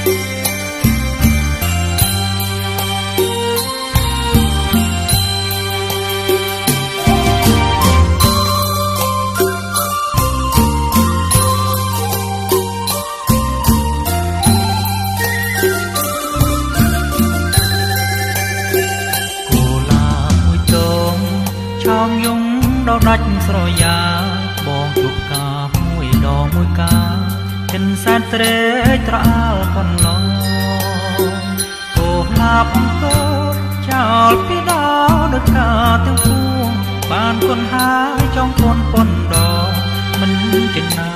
ឆោមយំដល់ដាច់ស្រយាបងជួបការមួយដងមួយការចិនសែនត្រេកត្រអាលកន្លងគោឡាបអង្គចោលពីដោដូចការទាំងពួងបានគុនហើយចង់គុនប៉ុនដងមិនចិនណា